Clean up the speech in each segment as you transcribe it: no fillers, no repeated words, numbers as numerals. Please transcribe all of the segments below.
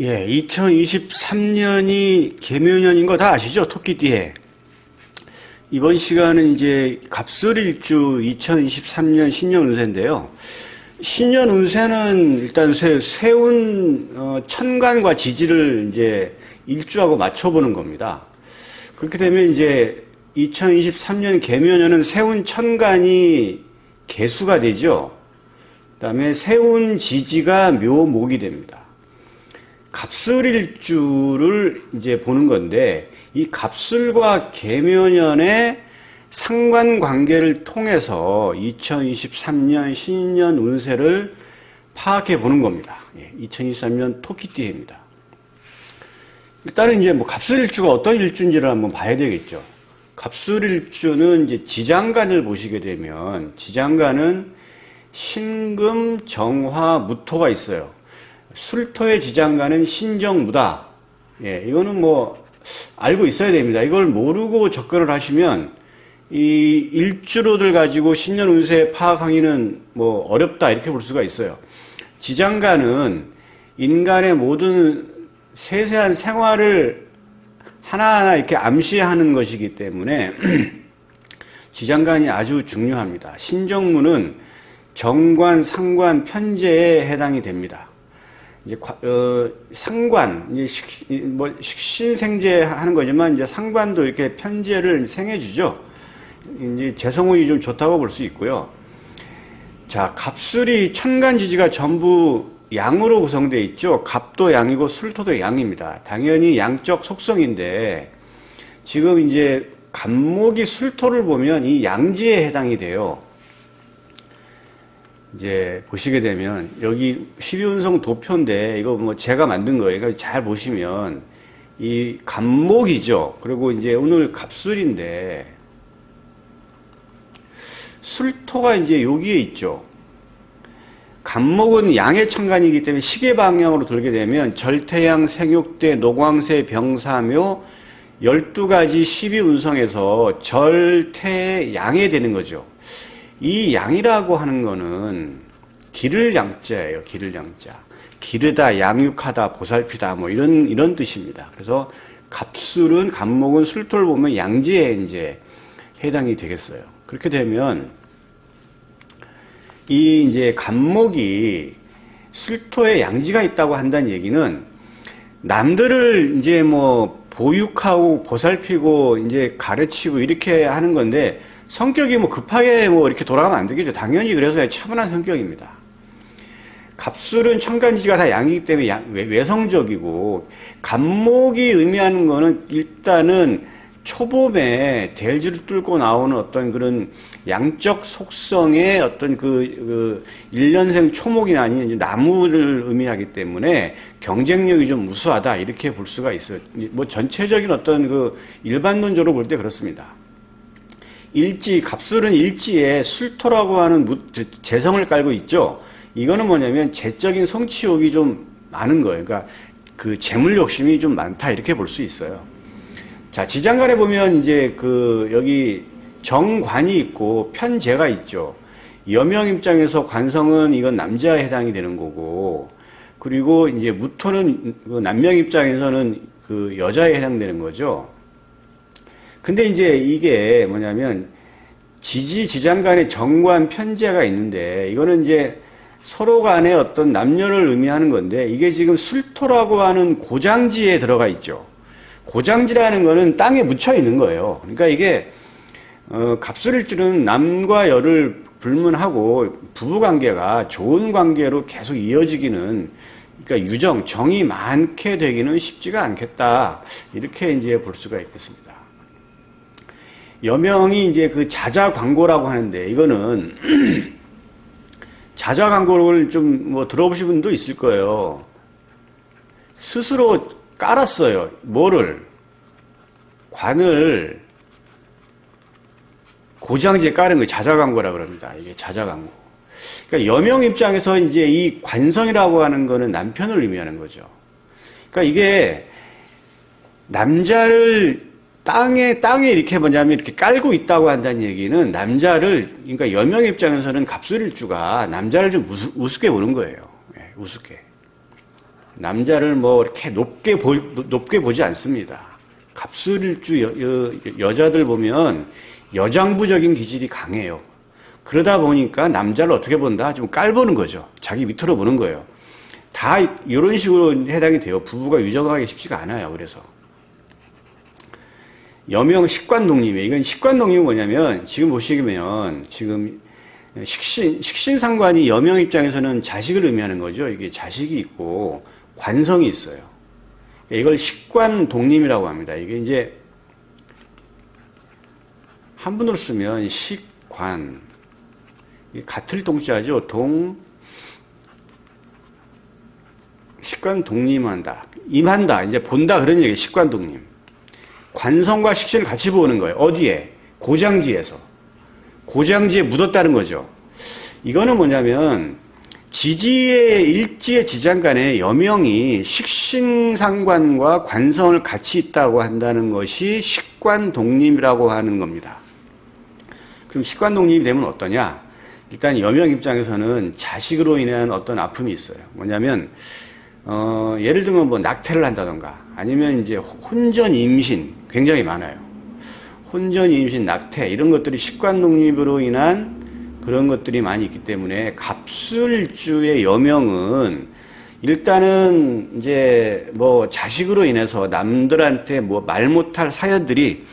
예, 2023년이 개묘년인 거 다 아시죠? 토끼띠에. 이번 시간은 이제 갑술일주 2023년 신년 운세인데요. 신년 운세는 일단 세운 천간과 지지를 이제 일주하고 맞춰보는 겁니다. 그렇게 되면 이제 2023년 개묘년은 세운 천간이 개수가 되죠. 그다음에 세운 지지가 묘목이 됩니다. 갑술일주를 이제 보는 건데, 이 갑술과 개묘년의 상관관계를 통해서 2023년 신년 운세를 파악해 보는 겁니다. 2023년 토끼띠해입니다. 일단은 이제 뭐 갑술일주가 어떤 일주인지를 한번 봐야 되겠죠. 갑술일주는 이제 지장간을 보시게 되면, 지장간은 신금, 정화, 무토가 있어요. 술토의 지장간은 신정무다. 예, 이거는 뭐 알고 있어야 됩니다. 이걸 모르고 접근을 하시면 이 일주로들 가지고 신년 운세 파악하기는 뭐 어렵다 이렇게 볼 수가 있어요. 지장간은 인간의 모든 세세한 생활을 하나하나 이렇게 암시하는 것이기 때문에 지장간이 아주 중요합니다. 신정무는 정관, 상관, 편제에 해당이 됩니다. 이제 상관, 이제 식신생제 하는 거지만 이제 상관도 이렇게 편제를 생해주죠. 이제 재성운이 좀 좋다고 볼 수 있고요. 자, 갑술이 천간지지가 전부 양으로 구성되어 있죠. 갑도 양이고 술토도 양입니다. 당연히 양적 속성인데 지금 이제 갑목이 술토를 보면 이 양지에 해당이 돼요. 이제 보시게 되면 여기 12운성 도표인데 이거 뭐 제가 만든 거예요. 그러니까 잘 보시면 이 갑목이죠. 그리고 이제 오늘 갑술인데 술토가 이제 여기에 있죠. 갑목은 양의 천간이기 때문에 시계 방향으로 돌게 되면 절태양, 생육대, 노광세, 병사묘 12가지 12운성에서 절태양에 되는 거죠. 이 양이라고 하는 거는 기를 양자예요. 기를 양자. 기르다, 양육하다, 보살피다 뭐 이런 뜻입니다. 그래서 갑술은 갑목은 술토를 보면 양지에 이제 해당이 되겠어요. 그렇게 되면 이 이제 갑목이 술토에 양지가 있다고 한다는 얘기는 남들을 이제 뭐 보육하고 보살피고 이제 가르치고 이렇게 하는 건데 성격이 뭐 급하게 뭐 이렇게 돌아가면 안 되겠죠. 당연히 그래서 차분한 성격입니다. 갑술은 천간지지가 다 양이기 때문에 외성적이고, 갑목이 의미하는 거는 일단은 초봄에 대지를 뚫고 나오는 어떤 그런 양적 속성의 어떤 그 일년생 초목이 아닌 나무를 의미하기 때문에 경쟁력이 좀 우수하다 이렇게 볼 수가 있어요. 뭐 전체적인 어떤 그 일반론적으로 볼 때 그렇습니다. 일지, 갑술은 일지에 술토라고 하는 재성을 깔고 있죠. 이거는 뭐냐면 재적인 성취욕이 좀 많은 거예요. 그러니까 그 재물 욕심이 좀 많다 이렇게 볼 수 있어요. 자, 지장간에 보면 이제 여기 정관이 있고 편재가 있죠. 여명 입장에서 관성은 이건 남자에 해당이 되는 거고, 그리고 이제 무토는 남명 입장에서는 그 여자에 해당되는 거죠. 근데 이제 이게 뭐냐면 지장간에 정관 편제가 있는데 이거는 이제 서로 간의 어떤 남녀를 의미하는 건데 이게 지금 술토라고 하는 고장지에 들어가 있죠. 고장지라는 거는 땅에 묻혀 있는 거예요. 그러니까 이게 갑술일주는 남과 여를 불문하고 부부관계가 좋은 관계로 계속 이어지기는, 그러니까 유정, 정이 많게 되기는 쉽지가 않겠다 이렇게 이제 볼 수가 있겠습니다. 여명이 이제 그 자자 광고라고 하는데 이거는 자자 광고를 좀 뭐 들어보신 분도 있을 거예요. 스스로 깔았어요. 뭐를? 관을 고장지에 깔은 거 자자 광고라고 그럽니다. 이게 자자 광고. 그러니까 여명 입장에서 이제 이 관성이라고 하는 거는 남편을 의미하는 거죠. 그러니까 이게 남자를 땅에 이렇게 뭐냐면 이렇게 깔고 있다고 한다는 얘기는 남자를, 그러니까 여명 입장에서는 갑술일주가 남자를 좀 우습게 보는 거예요. 예, 우습게. 남자를 뭐 이렇게 높게 보지 않습니다. 갑술일주 여자들 보면 여장부적인 기질이 강해요. 그러다 보니까 남자를 어떻게 본다? 좀 깔보는 거죠. 자기 밑으로 보는 거예요. 다 이런 식으로 해당이 돼요. 부부가 유정하기 쉽지가 않아요. 그래서 여명 식관독립이에요. 이건 식관독립이 뭐냐면 지금 보시면 지금 식신상관이 여명 입장에서는 자식을 의미하는 거죠. 이게 자식이 있고 관성이 있어요. 이걸 식관독립이라고 합니다. 이게 이제 한문으로 쓰면 식관, 같을 동자죠. 식관독립한다, 임한다, 이제 본다 그런 얘기예요. 식관독립. 관성과 식신을 같이 보는 거예요. 어디에? 고장지에서. 고장지에 묻었다는 거죠. 이거는 뭐냐면 일지의 지장간에 여명이 식신상관과 관성을 같이 있다고 한다는 것이 식관독립이라고 하는 겁니다. 그럼 식관독립이 되면 어떠냐? 일단 여명 입장에서는 자식으로 인한 어떤 아픔이 있어요. 뭐냐면 예를 들면 뭐 낙태를 한다던가 아니면 이제 혼전 임신 굉장히 많아요. 혼전 임신 낙태 이런 것들이 식관독립으로 인한 그런 것들이 많이 있기 때문에 갑술일주의 여명은 일단은 이제 뭐 자식으로 인해서 남들한테 뭐 말 못할 사연들이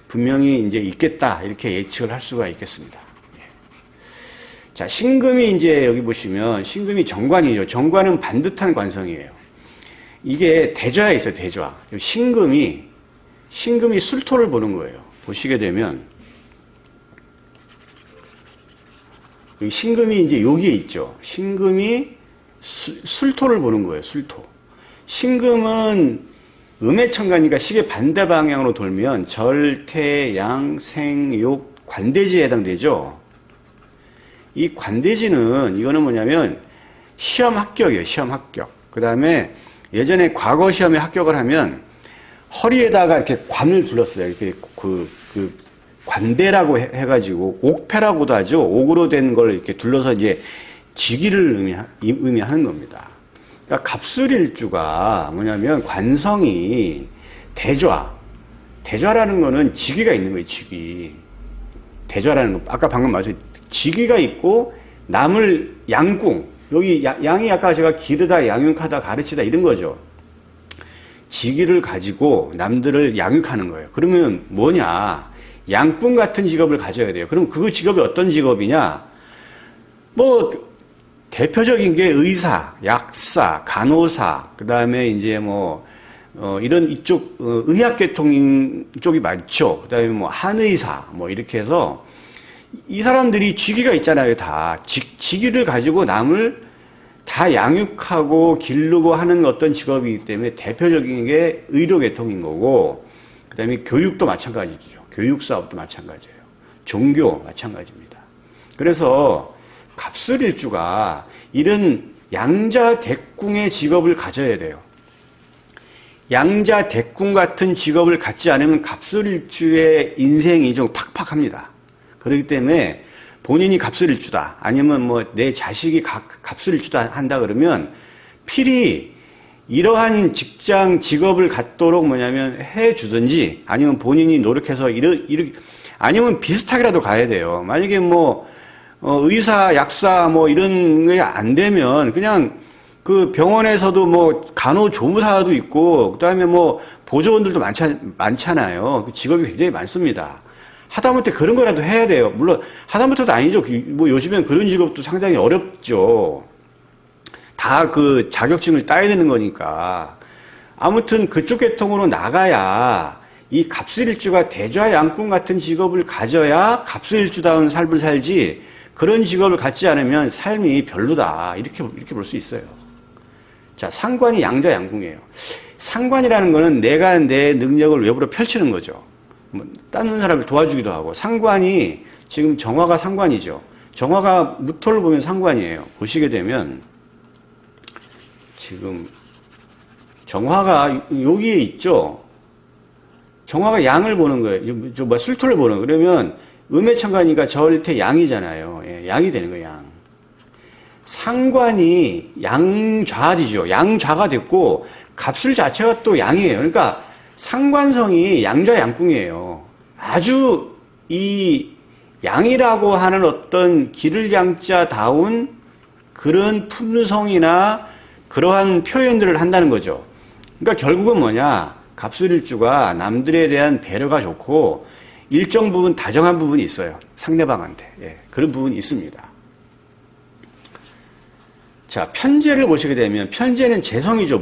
분명히 이제 있겠다 이렇게 예측을 할 수가 있겠습니다. 자, 신금이 이제 여기 보시면 신금이 정관이죠. 정관은 반듯한 관성이에요. 이게 대좌에 있어요. 대좌. 신금이 술토를 보는 거예요. 보시게 되면 여기 신금이 이제 여기에 있죠. 신금이 술토를 보는 거예요. 술토. 신금은 음해천간이니까 시계 반대 방향으로 돌면 절, 양, 생, 욕, 관대지에 해당되죠. 이 관대지는 이거는 뭐냐면 시험 합격이에요. 시험 합격. 그 다음에 예전에 과거 시험에 합격을 하면 허리에다가 이렇게 관을 둘렀어요. 이렇게 그 관대라고 해가지고 옥패라고도 하죠. 옥으로 된 걸 이렇게 둘러서 이제 직위를 의미하는 겁니다. 그러니까 갑술일주가 뭐냐면 관성이 대좌라는 거는 직위가 있는 거예요. 직위. 대좌라는 거 아까 방금 말씀 직위가 있고 남을 양궁 여기 양이 아까 제가 기르다 양육하다 가르치다 이런 거죠. 직위를 가지고 남들을 양육하는 거예요. 그러면 뭐냐? 양꾼 같은 직업을 가져야 돼요. 그럼 그 직업이 어떤 직업이냐? 뭐 대표적인 게 의사, 약사, 간호사, 그 다음에 이제 이런 이쪽 의학계통 쪽이 많죠. 그 다음에 뭐 한의사, 뭐 이렇게 해서 이 사람들이 직위가 있잖아요. 다 직위를 가지고 남을 다 양육하고 기르고 하는 어떤 직업이기 때문에 대표적인 게 의료계통인 거고, 그 다음에 교육도 마찬가지죠. 교육사업도 마찬가지예요. 종교 마찬가지입니다. 그래서 갑술일주가 이런 양자대궁의 직업을 가져야 돼요. 양자대궁 같은 직업을 갖지 않으면 갑술일주의 인생이 좀 팍팍합니다. 그렇기 때문에 본인이 갑술일주다 아니면 뭐 내 자식이 갑술일주다 한다 그러면 필히 이러한 직업을 갖도록 뭐냐면 해주든지 아니면 본인이 노력해서 아니면 비슷하게라도 가야 돼요. 만약에 의사, 약사 이런 게 안 되면 그냥 그 병원에서도 간호조무사도 있고 그다음에 보조원들도 많잖아요. 그 직업이 굉장히 많습니다. 하다못해 그런 거라도 해야 돼요. 물론 하다못해도 아니죠. 요즘엔 그런 직업도 상당히 어렵죠. 다 그 자격증을 따야 되는 거니까. 아무튼 그쪽 계통으로 나가야 이 갑술일주가 대좌양꾼 같은 직업을 가져야 갑술일주다운 삶을 살지 그런 직업을 갖지 않으면 삶이 별로다. 이렇게 볼 수 있어요. 자, 상관이 양자양궁이에요. 상관이라는 거는 내가 내 능력을 외부로 펼치는 거죠. 다른 사람을 도와주기도 하고. 상관이 지금 정화가 상관이죠. 정화가 무토를 보면 상관이에요. 보시게 되면 지금 정화가 여기에 있죠. 정화가 양을 보는 거예요. 술토를 보는 거예요. 그러면 음해천간이니까 절태 양이잖아요. 예, 양이 되는 거예요. 양. 상관이 양좌지죠. 양좌가 됐고 갑술 자체가 또 양이에요. 그러니까 상관성이 양좌 양궁이에요. 아주 이 양이라고 하는 어떤 기를 양자다운 그런 품성이나 그러한 표현들을 한다는 거죠. 그러니까 결국은 뭐냐, 갑술일주가 남들에 대한 배려가 좋고 일정 부분 다정한 부분이 있어요. 상대방한테. 예, 그런 부분이 있습니다. 자, 편재를 보시게 되면 편재는 재성이죠.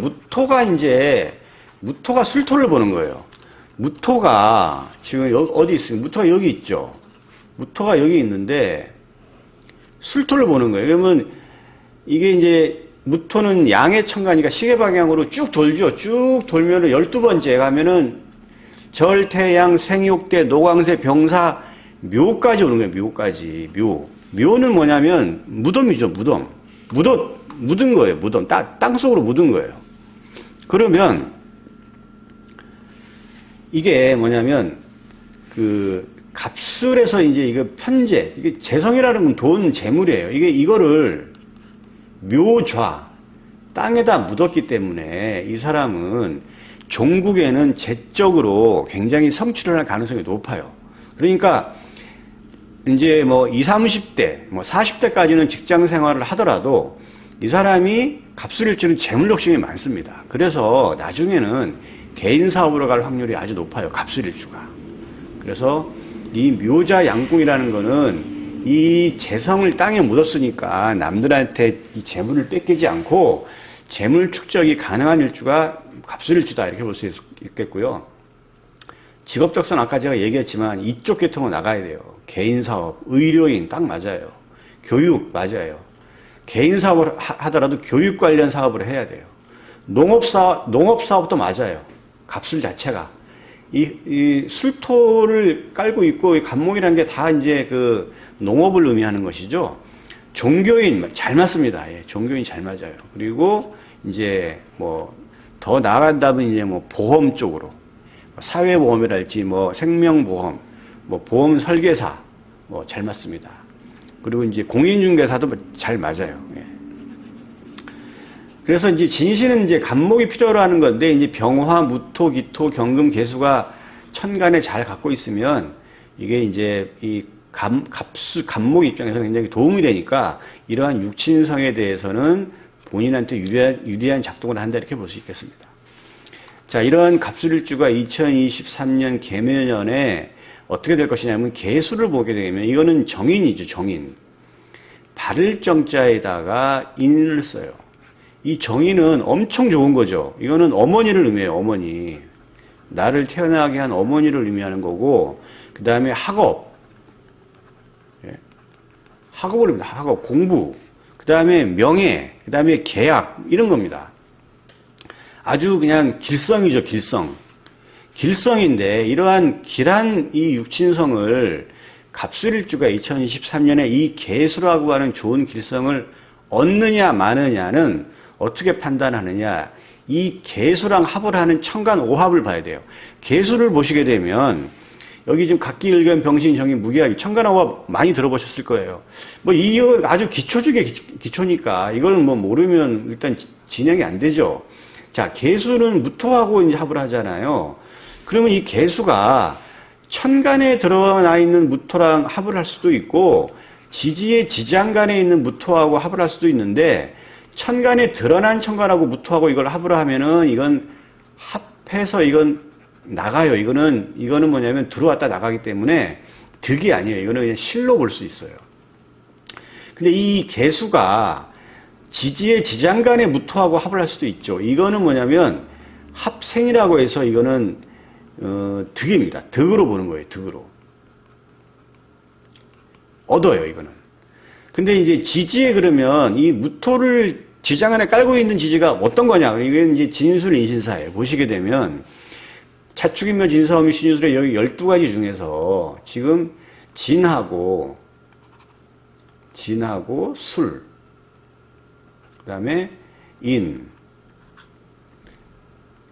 무토가 술토를 보는 거예요. 무토가 지금 어디 있어요? 무토가 여기 있죠. 무토가 여기 있는데 술토를 보는 거예요. 그러면 이게 이제 무토는 양의 천간이니까 시계 방향으로 쭉 돌죠. 쭉 돌면은 12번째 가면은 절, 태양, 생육대, 노광세, 병사, 묘까지 오는 거예요. 묘까지. 묘는 뭐냐면 무덤이죠. 묻은 거예요. 무덤. 땅 속으로 묻은 거예요. 그러면 이게 뭐냐면 그 갑술에서 이제 이거 편재, 이게 재성이라는 건 돈, 재물이에요. 이거를 묘좌, 땅에다 묻었기 때문에 이 사람은 종국에는 재적으로 굉장히 성취를 할 가능성이 높아요. 그러니까 이제 뭐 20, 30대, 뭐 40대까지는 직장 생활을 하더라도 이 사람이 갑술일주는 재물 욕심이 많습니다. 그래서 나중에는 개인 사업으로 갈 확률이 아주 높아요. 갑술일주가. 그래서 이 묘자 양궁이라는 거는 이 재성을 땅에 묻었으니까 남들한테 이 재물을 뺏기지 않고 재물 축적이 가능한 일주가 갑술일주다, 이렇게 볼 수 있겠고요. 직업적선 아까 제가 얘기했지만 이쪽 계통으로 나가야 돼요. 개인 사업, 의료인 딱 맞아요. 교육 맞아요. 개인 사업을 하더라도 교육 관련 사업을 해야 돼요. 농업 사업도 맞아요. 갑술 자체가. 이 술토를 깔고 있고, 이 갑목이라는 게 다 이제 그 농업을 의미하는 것이죠. 종교인 잘 맞습니다. 예, 종교인 잘 맞아요. 그리고 이제 뭐 더 나아간다면 이제 뭐 보험 쪽으로, 사회보험이랄지 뭐 생명보험, 뭐 보험 설계사 뭐 잘 맞습니다. 그리고 이제 공인중개사도 잘 맞아요. 예. 그래서 이제 진신은 이제 갑목이 필요로 하는 건데, 이제 병화, 무토, 기토, 경금, 개수가 천간에 잘 갖고 있으면 이게 이제 이 갑목 입장에서 굉장히 도움이 되니까 이러한 육친성에 대해서는 본인한테 유리한 작동을 한다, 이렇게 볼 수 있겠습니다. 자, 이런 갑술일주가 2023년 개묘년에 어떻게 될 것이냐면 개수를 보게 되면 이거는 정인이죠. 정인. 바를 정자에다가 인을 써요. 이 정인은 엄청 좋은 거죠. 이거는 어머니를 의미해요. 어머니. 나를 태어나게 한 어머니를 의미하는 거고, 그 다음에 학업. 학업을 의미합니다. 학업, 공부. 그 다음에 명예. 그 다음에 계약. 이런 겁니다. 아주 그냥 길성이죠. 길성인데 이러한 길한 이 육친성을 갑술일주가 2023년에 이 개수라고 하는 좋은 길성을 얻느냐 마느냐는 어떻게 판단하느냐, 이 개수랑 합을 하는 천간 오합을 봐야 돼요. 개수를 보시게 되면 여기 지금 각기일견 병신 정인 무기합이 천간 오합 많이 들어보셨을 거예요. 뭐 이거 아주 기초 중에 기초니까 이걸 뭐 모르면 일단 진행이 안 되죠. 자, 개수는 무토하고 이제 합을 하잖아요. 그러면 이 개수가 천간에 들어나 있는 무토랑 합을 할 수도 있고 지지의 지장간에 있는 무토하고 합을 할 수도 있는데, 천간에 드러난 천간하고 무토하고 이걸 합을 하면은 이건 합해서 이건 나가요. 이거는 뭐냐면 들어왔다 나가기 때문에 득이 아니에요. 이거는 그냥 실로 볼 수 있어요. 근데 이 개수가 지지의 지장간에 무토하고 합을 할 수도 있죠. 이거는 뭐냐면 합생이라고 해서 이거는 득입니다. 득으로 보는 거예요. 득으로. 얻어요, 이거는. 근데 이제 지지에 그러면 이 무토를 지장 안에 깔고 있는 지지가 어떤 거냐. 이게 이제 진술 인신사예요. 보시게 되면 자축인묘 진사오미 신유술의 여기 12가지 중에서 지금 진하고 술, 그 다음에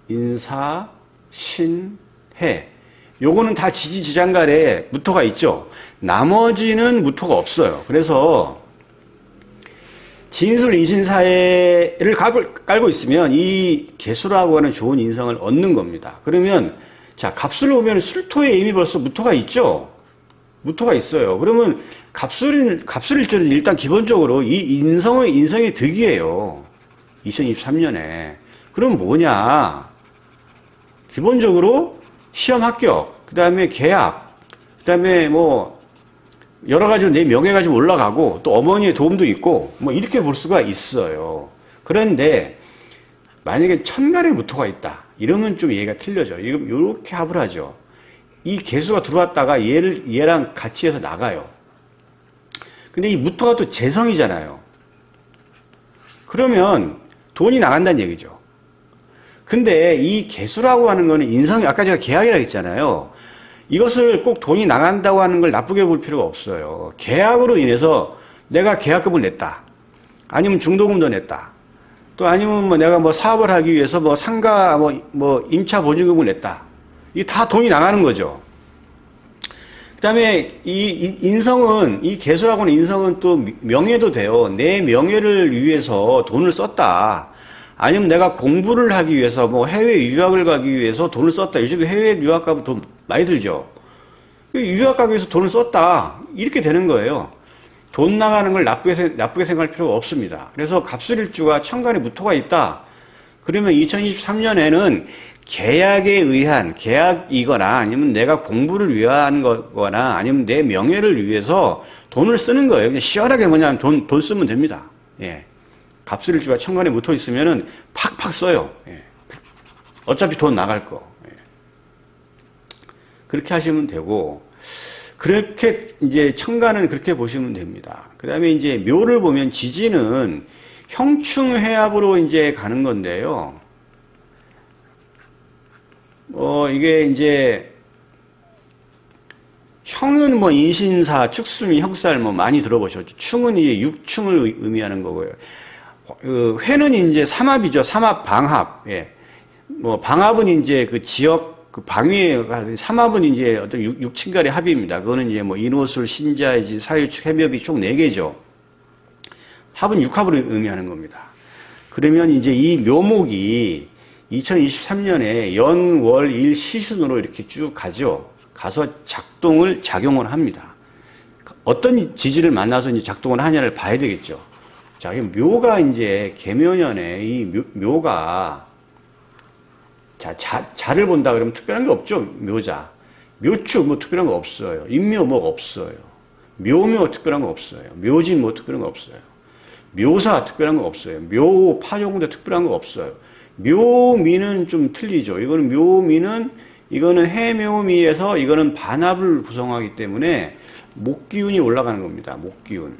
인사, 신, 해. 요거는 다 지지지장간에 무토가 있죠. 나머지는 무토가 없어요. 그래서 진술 인신사회를 깔고 있으면 이 개수라고 하는 좋은 인성을 얻는 겁니다. 그러면 자, 갑수를 보면 술토에 이미 벌써 무토가 있죠. 무토가 있어요. 그러면 갑술일주는 일단 기본적으로 이 인성의 득이에요. 2023년에. 그럼 뭐냐? 기본적으로 시험 합격, 그 다음에 계약, 그 다음에 뭐 여러 가지로 내 명예가 좀 올라가고 또 어머니의 도움도 있고 뭐 이렇게 볼 수가 있어요. 그런데 만약에 천간에 무토가 있다. 이러면 좀 얘가 틀려져. 이렇게 합을 하죠. 이 개수가 들어왔다가 얘랑 같이 해서 나가요. 근데 이 무토가 또 재성이잖아요. 그러면 돈이 나간다는 얘기죠. 근데 이 개수라고 하는 거는 인성이, 아까 제가 계약이라고 했잖아요. 이것을 꼭 돈이 나간다고 하는 걸 나쁘게 볼 필요가 없어요. 계약으로 인해서 내가 계약금을 냈다. 아니면 중도금도 냈다. 또 아니면 뭐 내가 뭐 사업을 하기 위해서 뭐 상가 뭐 임차 보증금을 냈다. 이게 다 돈이 나가는 거죠. 그 다음에 이 인성은, 이 개수라고 하는 인성은 또 명예도 돼요. 내 명예를 위해서 돈을 썼다. 아니면 내가 공부를 하기 위해서 뭐 해외 유학을 가기 위해서 돈을 썼다. 요즘에 해외 유학 가면 돈 많이 들죠. 유학 가기 위해서 돈을 썼다. 이렇게 되는 거예요. 돈 나가는 걸 나쁘게 생각할 필요가 없습니다. 그래서 갑술일주가 천간에 무토가 있다. 그러면 2023년에는 계약에 의한, 계약이거나 아니면 내가 공부를 위한 거거나 아니면 내 명예를 위해서 돈을 쓰는 거예요. 그냥 시원하게 뭐냐면 돈 쓰면 됩니다. 예. 갑술일주가 천간에 무토 있으면은 팍팍 써요. 예. 어차피 돈 나갈 거. 예. 그렇게 하시면 되고, 그렇게 이제 천간은 그렇게 보시면 됩니다. 그 다음에 이제 묘를 보면 지지는 형충해합으로 이제 가는 건데요. 이게 이제 형은 뭐 인신사, 축술미, 형살 뭐 많이 들어보셨죠. 충은 이제 육충을 의미하는 거고요. 회는 이제 삼합이죠. 삼합 방합. 예. 뭐 방합은 이제 그 지역 그 방위에 삼합은 이제 어떤 육친간의 합입니다. 그거는 이제 뭐 인호술, 신자이지, 사유축, 해묘비 총 4개죠. 합은 육합을 의미하는 겁니다. 그러면 이제 이 묘목이 2023년에 연, 월, 일, 시순으로 이렇게 쭉 가죠. 가서 작용을 합니다. 어떤 지지를 만나서 이제 작동을 하냐를 봐야 되겠죠. 자, 묘가 이제 개묘년에 이 묘가 자를 본다 그러면 특별한 게 없죠. 묘자. 묘축 뭐 특별한 거 없어요. 인묘 뭐 없어요. 묘묘 특별한 거 없어요. 묘진 뭐 특별한 거 없어요. 묘사 특별한 거 없어요. 묘, 파종도 특별한 거 없어요. 묘미는 좀 틀리죠. 이거는 묘미는 이거는 해묘미에서 이거는 반합을 구성하기 때문에 목기운이 올라가는 겁니다. 목기운.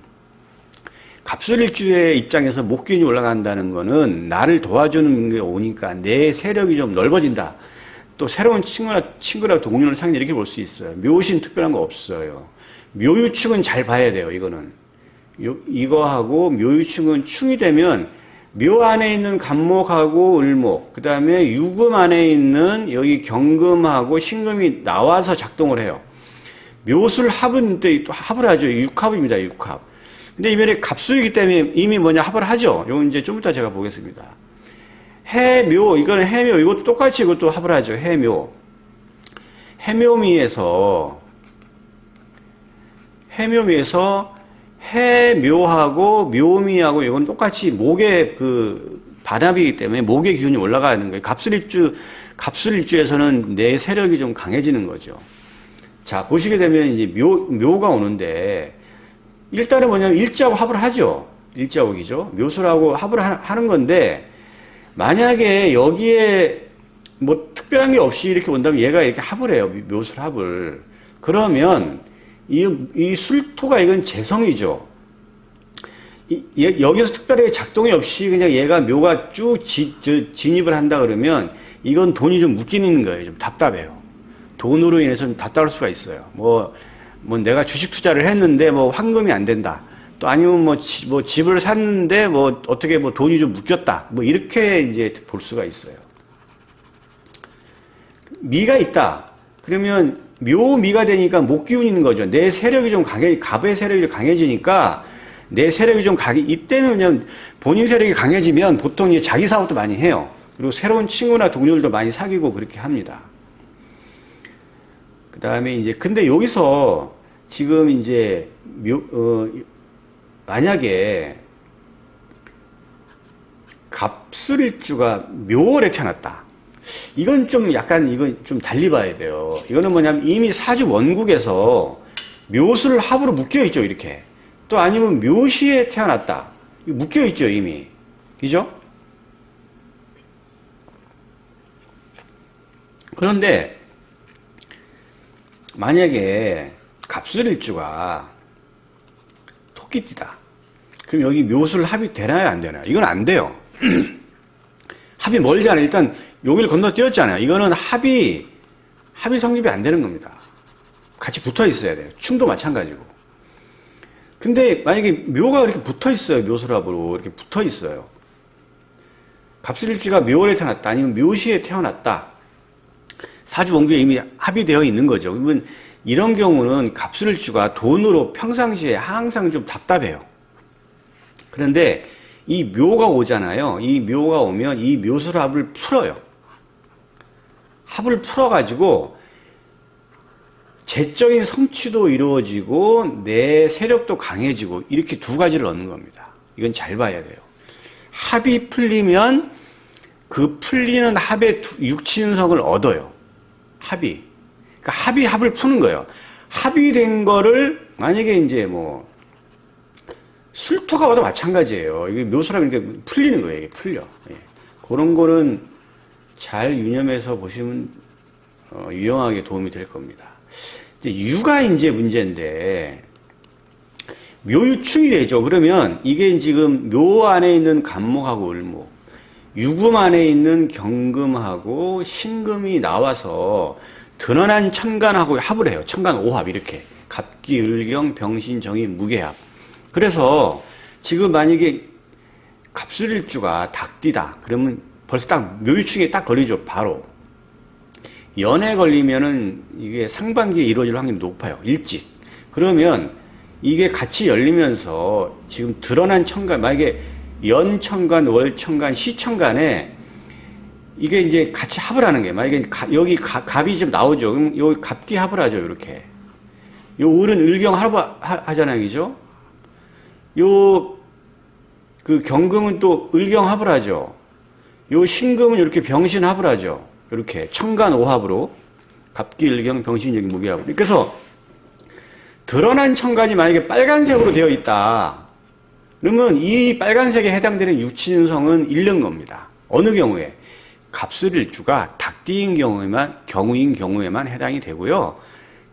갑술일주의 입장에서 목기운이 올라간다는 거는 나를 도와주는 게 오니까 내 세력이 좀 넓어진다. 또 새로운 친구랑 동료를 사귀는 이렇게 볼 수 있어요. 묘신 특별한 거 없어요. 묘유축은 잘 봐야 돼요. 이거는. 이거하고 묘유축은 충이 되면 묘 안에 있는 간목하고 을목, 그 다음에 유금 안에 있는 여기 경금하고 신금이 나와서 작동을 해요. 묘술 합은 또 합을 하죠. 육합입니다. 육합. 근데 이번에 갑수이기 때문에 이미 합을 하죠. 이건 이제 좀 이따 제가 보겠습니다. 해묘, 이거는 해묘, 이것도 똑같이 이것도 합을 하죠. 해묘. 해묘미에서 해묘하고 묘미하고 이건 똑같이 목의 그 반합이기 때문에 목의 기운이 올라가는 거예요. 갑술일주에서는 내 세력이 좀 강해지는 거죠. 자, 보시게 되면 이제 묘가 오는데, 일단은 뭐냐면 일자하고 합을 하죠. 일자옥이죠. 묘술하고 합을 하는 건데, 만약에 여기에 뭐 특별한 게 없이 이렇게 온다면 얘가 이렇게 합을 해요. 묘술 합을. 그러면 이 술토가 이건 재성이죠. 여기서 특별하게 작동이 없이 그냥 얘가 묘가 쭉 진입을 한다 그러면 이건 돈이 좀 묶이는 거예요. 좀 답답해요. 돈으로 인해서 좀 답답할 수가 있어요. 뭐 내가 주식 투자를 했는데 뭐 환금이 안 된다. 또 아니면 뭐 집을 샀는데 뭐 어떻게 뭐 돈이 좀 묶였다. 뭐 이렇게 이제 볼 수가 있어요. 미가 있다. 그러면 묘미가 되니까 목기운이 있는 거죠. 내 세력이 좀 갑의 세력이 강해지니까 내 세력이 좀 이때는 그냥 본인 세력이 강해지면 보통 이제 자기 사업도 많이 해요. 그리고 새로운 친구나 동료들도 많이 사귀고 그렇게 합니다. 그 다음에 이제, 근데 여기서 지금 이제, 만약에 갑술일주가 묘월에 태어났다. 이건 좀 약간, 이건 좀 달리 봐야 돼요. 이거는 뭐냐면 이미 사주 원국에서 묘술 합으로 묶여있죠, 이렇게. 또 아니면 묘시에 태어났다. 묶여있죠, 이미. 그죠? 그런데, 만약에 갑술일주가 토끼띠다. 그럼 여기 묘술 합이 되나요, 안 되나요? 이건 안 돼요. 합이 멀잖아요. 일단 여기를 건너뛰었잖아요. 이거는 합이 성립이 안 되는 겁니다. 같이 붙어 있어야 돼요. 충도 마찬가지고. 근데 만약에 묘가 이렇게 붙어 있어요. 묘술합으로 이렇게 붙어 있어요. 갑술일주가 묘월에 태어났다. 아니면 묘시에 태어났다. 사주 원국에 이미 합의되어 있는 거죠. 그러면 이런 경우는 갑술일주가 돈으로 평상시에 항상 좀 답답해요. 그런데 이 묘가 오잖아요. 이 묘가 오면 이 묘술합을 풀어요. 합을 풀어가지고 재적인 성취도 이루어지고 내 세력도 강해지고 이렇게 두 가지를 얻는 겁니다. 이건 잘 봐야 돼요. 합이 풀리면 그 풀리는 합의 육친성을 얻어요. 합이. 그러니까 합을 푸는 거예요. 합의된 거를 만약에 이제 뭐 술토가 와도 마찬가지예요. 이게 묘수라면 이렇게 풀리는 거예요. 이게 풀려. 예. 그런 거는 잘 유념해서 보시면 유용하게 도움이 될 겁니다. 이제 유가 이제 문제인데 묘유충이 되죠. 그러면 이게 지금 묘 안에 있는 간목하고 을목, 유금 안에 있는 경금하고 신금이 나와서 드러난 천간하고 합을 해요. 천간 오합 이렇게 갑기, 을경, 병신, 정이, 무게합. 그래서 지금 만약에 갑술일주가 닭띠다. 그러면 벌써 딱 묘유충에 딱 걸리죠. 바로. 연에 걸리면은 이게 상반기에 이루어질 확률이 높아요. 일찍. 그러면 이게 같이 열리면서 지금 드러난 천간, 만약에 연천간, 월천간, 시천간에 이게 이제 같이 합을 하는 게, 만약에 여기 갑이 좀 나오죠. 그럼 여기 갑기 합을 하죠. 이렇게. 요 을은 을경 하잖아요. 그죠? 그 경금은 또 을경 합을 하죠. 요 신금은 이렇게 병신 합을 하죠. 이렇게 천간 오합으로 갑기, 을경, 병신, 여기 무게합으로. 그래서 드러난 천간이 만약에 빨간색으로 되어 있다. 그러면 이 빨간색에 해당되는 육친성은 잃는 겁니다. 어느 경우에? 갑술일주가 닭띠인 경우에만 해당이 되고요.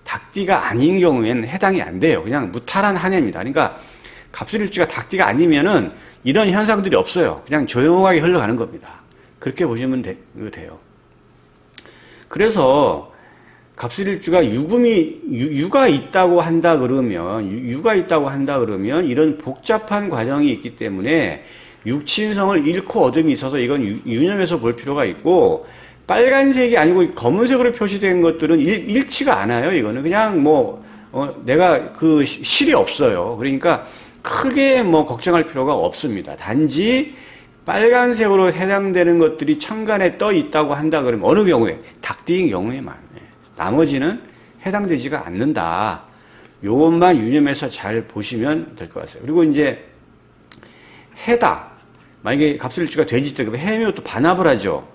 닭띠가 아닌 경우에는 해당이 안 돼요. 그냥 무탈한 한 해입니다. 그러니까 갑술일주가 닭띠가 아니면은 이런 현상들이 없어요. 그냥 조용하게 흘러가는 겁니다. 그렇게 보시면 돼요. 그래서 갑술일주가 유가 있다고 한다 그러면 이런 복잡한 과정이 있기 때문에 육친성을 잃고 얻음이 있어서 이건 유념해서 볼 필요가 있고, 빨간색이 아니고 검은색으로 표시된 것들은 잃지가 않아요. 이거는 그냥 내가 그 실이 없어요. 그러니까 크게 걱정할 필요가 없습니다. 단지 빨간색으로 해당되는 것들이 천간에 떠 있다고 한다 그러면 어느 경우에? 닭띠인 경우에만. 나머지는 해당되지가 않는다. 요것만 유념해서 잘 보시면 될 것 같아요. 그리고 이제 해다. 만약에 갑술일주가 돼지띠 그러면 해묘 또 반합을 하죠.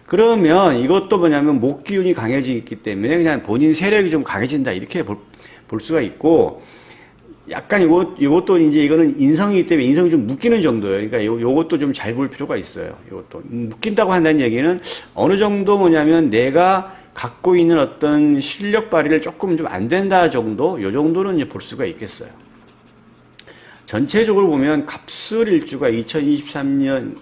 그러면 이것도 뭐냐면 목기운이 강해지기 때문에 그냥 본인 세력이 좀 강해진다. 이렇게 볼 수가 있고, 약간 이것도 이제 이거는 인성이기 때문에 인성이 좀 묶이는 정도예요. 그러니까 요것도 좀 잘 볼 필요가 있어요. 이것도. 묶인다고 한다는 얘기는 어느 정도 뭐냐면 내가 갖고 있는 어떤 실력 발휘를 조금 좀 안 된다 정도, 요 정도는 이제 볼 수가 있겠어요. 전체적으로 보면 갑술일주가 2023년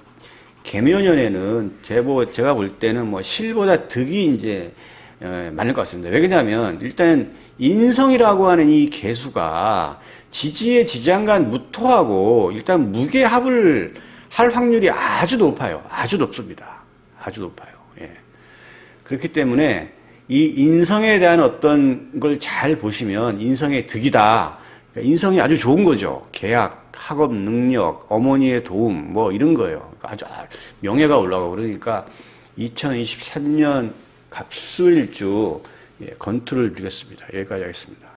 개묘년에는 제가 볼 때는 실보다 득이 이제 많을 것 같습니다. 왜 그러냐면 일단 인성이라고 하는 이 개수가 지지의 지장간 무토하고 일단 무게합을 할 확률이 아주 높아요. 아주 높습니다. 아주 높아요. 예. 그렇기 때문에 이 인성에 대한 어떤 걸 잘 보시면 인성의 득이다. 그러니까 인성이 아주 좋은 거죠. 계약, 학업 능력, 어머니의 도움, 뭐 이런 거예요. 아주 명예가 올라가고 그러니까 2023년 갑술일주 건투를 드리겠습니다. 여기까지 하겠습니다.